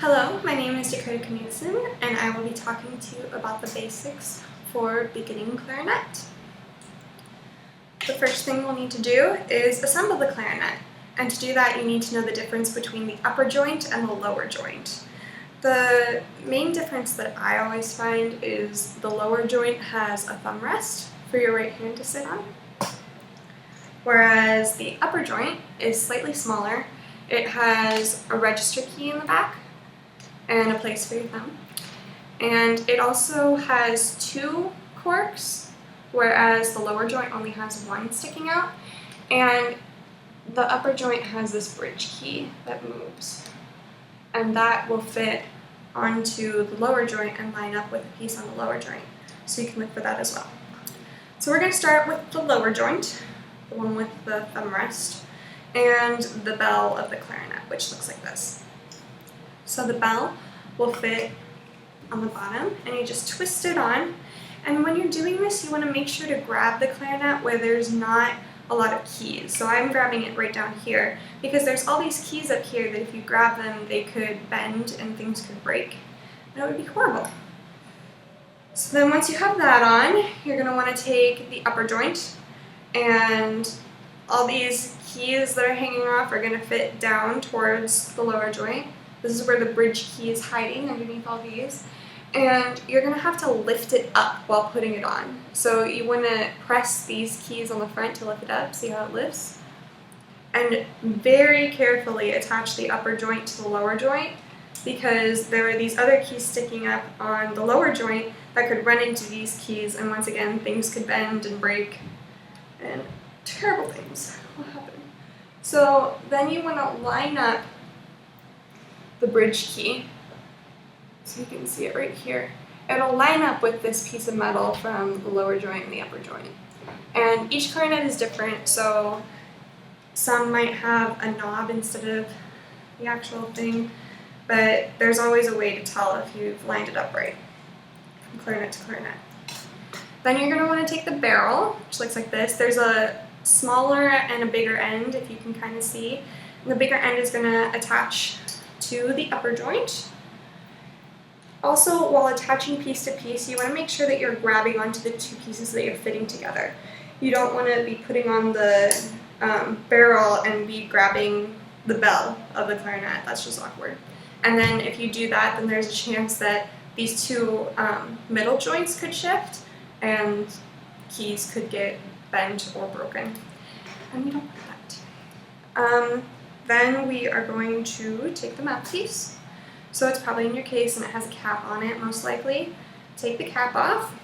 Hello, my name is Dakota Knudsen, and I will be talking to you about the basics for beginning clarinet. The first thing we'll need to do is assemble the clarinet, and to do that you need to know the difference between the upper joint and the lower joint. The main difference that I always find is the lower joint has a thumb rest for your right hand to sit on, whereas the upper joint is slightly smaller. It has a register key in the back and a place for your thumb. And it also has two corks, whereas the lower joint only has one sticking out. And the upper joint has this bridge key that moves. And that will fit onto the lower joint and line up with a piece on the lower joint. So you can look for that as well. So we're going to start with the lower joint, the one with the thumb rest, and the bell of the clarinet, which looks like this. So the bell will fit on the bottom, and you just twist it on. And when you're doing this, you want to make sure to grab the clarinet where there's not a lot of keys. So I'm grabbing it right down here because there's all these keys up here that if you grab them, they could bend and things could break. And it would be horrible. So then once you have that on, you're going to want to take the upper joint, and all these keys that are hanging off are going to fit down towards the lower joint. This is where the bridge key is hiding underneath all these. And you're going to have to lift it up while putting it on. So you want to press these keys on the front to lift it up, see how it lifts? And very carefully attach the upper joint to the lower joint, because there are these other keys sticking up on the lower joint that could run into these keys, and once again things could bend and break and terrible things will happen. So then you want to line up the bridge key, so you can see it right here. It'll line up with this piece of metal from the lower joint and the upper joint. And each clarinet is different, so some might have a knob instead of the actual thing, but there's always a way to tell if you've lined it up right from clarinet to clarinet. Then you're going to want to take the barrel, which looks like this. There's a smaller and a bigger end, if you can kind of see. And the bigger end is going to attach to the upper joint. Also, while attaching piece to piece, you want to make sure that you're grabbing onto the two pieces that you're fitting together. You don't want to be putting on the barrel and be grabbing the bell of the clarinet. That's just awkward. And then if you do that, then there's a chance that these two middle joints could shift and keys could get bent or broken. And we don't want that. Then we are going to take the mouthpiece. So it's probably in your case and it has a cap on it, most likely. Take the cap off.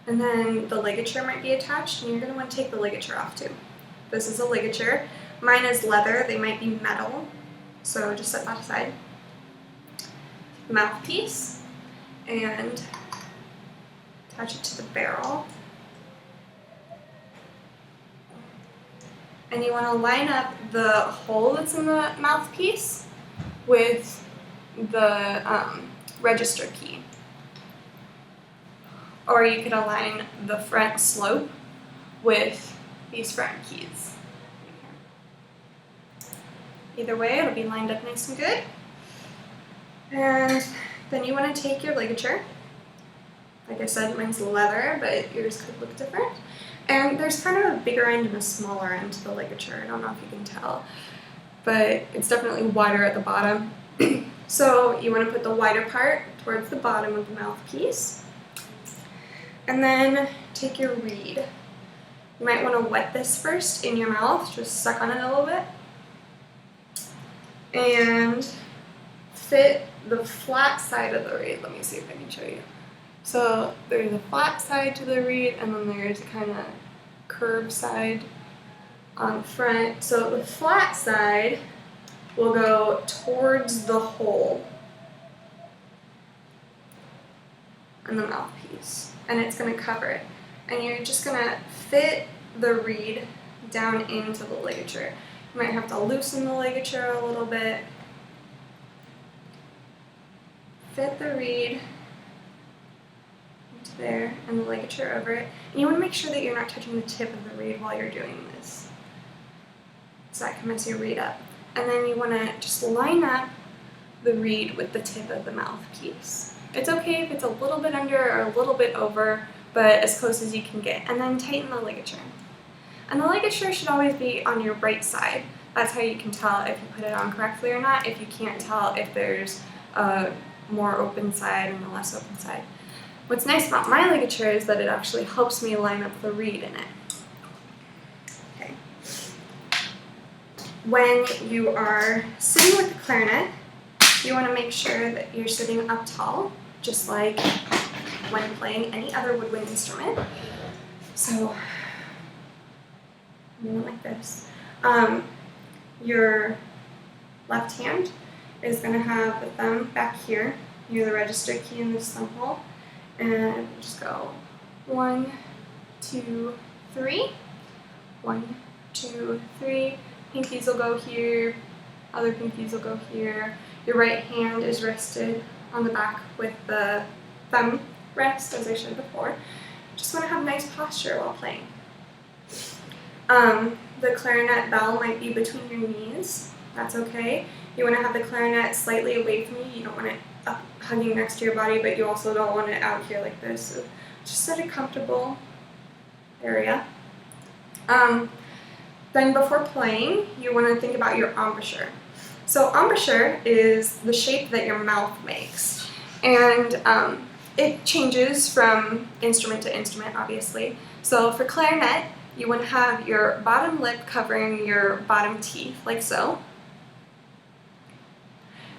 And then the ligature might be attached, and you're going to want to take the ligature off too. This is a ligature. Mine is leather, they might be metal, so just set that aside. Mouthpiece, and attach it to the barrel. And you want to line up the hole that's in the mouthpiece with the register key. Or you could align the front slope with these front keys. Either way, it'll be lined up nice and good. And then you want to take your ligature. Like I said, mine's leather, but yours could look different. And there's kind of a bigger end and a smaller end to the ligature. I don't know if you can tell, but it's definitely wider at the bottom. So you want to put the wider part towards the bottom of the mouthpiece. And then take your reed. You might want to wet this first in your mouth, just suck on it a little bit. And fit the flat side of the reed. Let me see if I can show you. So there's a flat side to the reed, and then there's a kind of curved side on the front. So the flat side will go towards the hole in the mouthpiece, and it's going to cover it. And you're just going to fit the reed down into the ligature. You might have to loosen the ligature a little bit. Fit the reed there and the ligature over it. And you want to make sure that you're not touching the tip of the reed while you're doing this. So that can mess your reed up. And then you want to just line up the reed with the tip of the mouthpiece. It's okay if it's a little bit under or a little bit over, but as close as you can get. And then tighten the ligature. And the ligature should always be on your right side. That's how you can tell if you put it on correctly or not, if you can't tell if there's a more open side and a less open side. What's nice about my ligature is that it actually helps me line up the reed in it. Okay. When you are sitting with the clarinet, you want to make sure that you're sitting up tall, just like when playing any other woodwind instrument. So, like this. Your left hand is going to have the thumb back here near the register key in this thumb hole. And just go 1, 2, 3. 1, 2, 3. Pinkies will go here. Other pinkies will go here. Your right hand is rested on the back with the thumb rest, as I showed before. Just want to have nice posture while playing. The clarinet bell might be between your knees. That's okay. You want to have the clarinet slightly away from you. You don't want it up hugging next to your body, but you also don't want it out here like this. So just at a comfortable area. Then before playing, you want to think about your embouchure. So embouchure is the shape that your mouth makes. And it changes from instrument to instrument, obviously. So for clarinet, you want to have your bottom lip covering your bottom teeth, like so.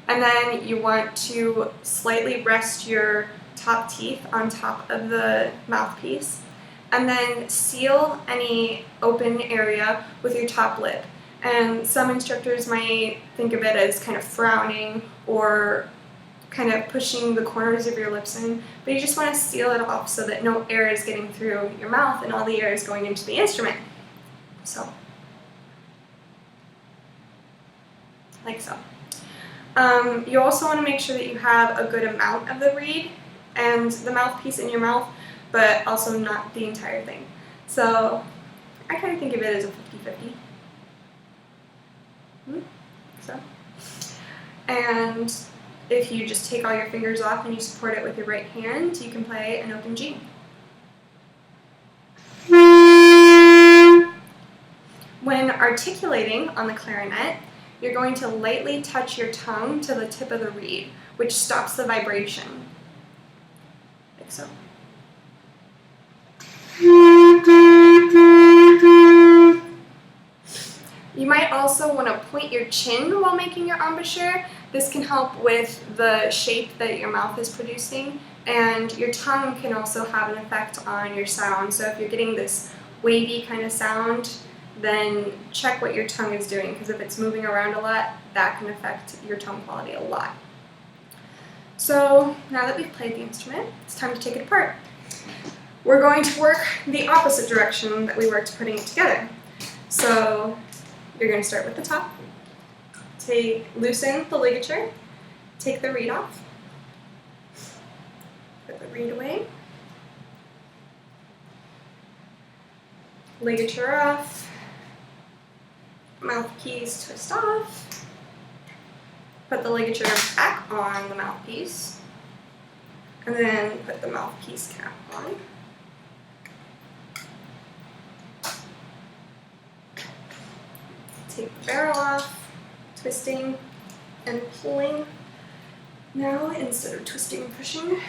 And then you want to slightly rest your top teeth on top of the mouthpiece. And then seal any open area with your top lip. And some instructors might think of it as kind of frowning or kind of pushing the corners of your lips in, but you just want to seal it off so that no air is getting through your mouth and all the air is going into the instrument. So, like so. You also want to make sure that you have a good amount of the reed and the mouthpiece in your mouth, but also not the entire thing. So, I kind of think of it as a 50-50. So, and if you just take all your fingers off and you support it with your right hand, you can play an open G. When articulating on the clarinet, you're going to lightly touch your tongue to the tip of the reed, which stops the vibration. Like so. You might also want to point your chin while making your embouchure. This can help with the shape that your mouth is producing, and your tongue can also have an effect on your sound. So if you're getting this wavy kind of sound, then check what your tongue is doing, because if it's moving around a lot, that can affect your tone quality a lot. So now that we've played the instrument, it's time to take it apart. We're going to work the opposite direction that we worked putting it together. So you're going to start with the top. Loosen the ligature, take the reed off, put the reed away, ligature off, mouthpiece twist off, put the ligature back on the mouthpiece, and then put the mouthpiece cap on. Take the barrel off, twisting and pulling now instead of twisting and pushing.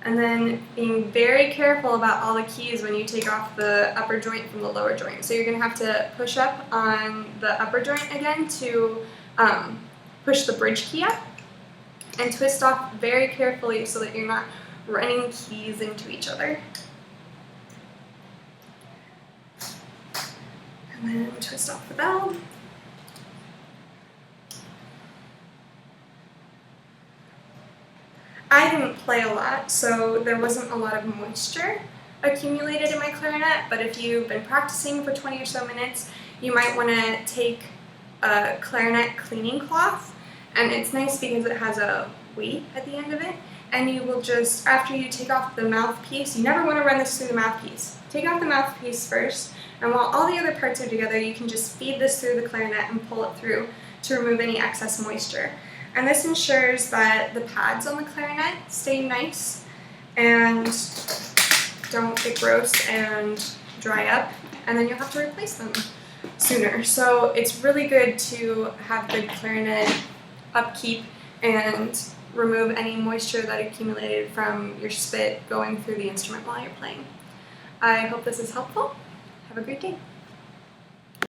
And then being very careful about all the keys when you take off the upper joint from the lower joint. So you're going to have to push up on the upper joint again to push the bridge key up, and twist off very carefully so that you're not running keys into each other. And then twist off the bell. I didn't play a lot, so there wasn't a lot of moisture accumulated in my clarinet, but if you've been practicing for 20 or so minutes, you might want to take a clarinet cleaning cloth, and it's nice because it has a weight at the end of it, and you will just, after you take off the mouthpiece, you never want to run this through the mouthpiece. take off the mouthpiece first, and while all the other parts are together, you can just feed this through the clarinet and pull it through to remove any excess moisture. And this ensures that the pads on the clarinet stay nice and don't get gross and dry up, and then you'll have to replace them sooner. So it's really good to have good clarinet upkeep and remove any moisture that accumulated from your spit going through the instrument while you're playing. I hope this is helpful. Have a great day.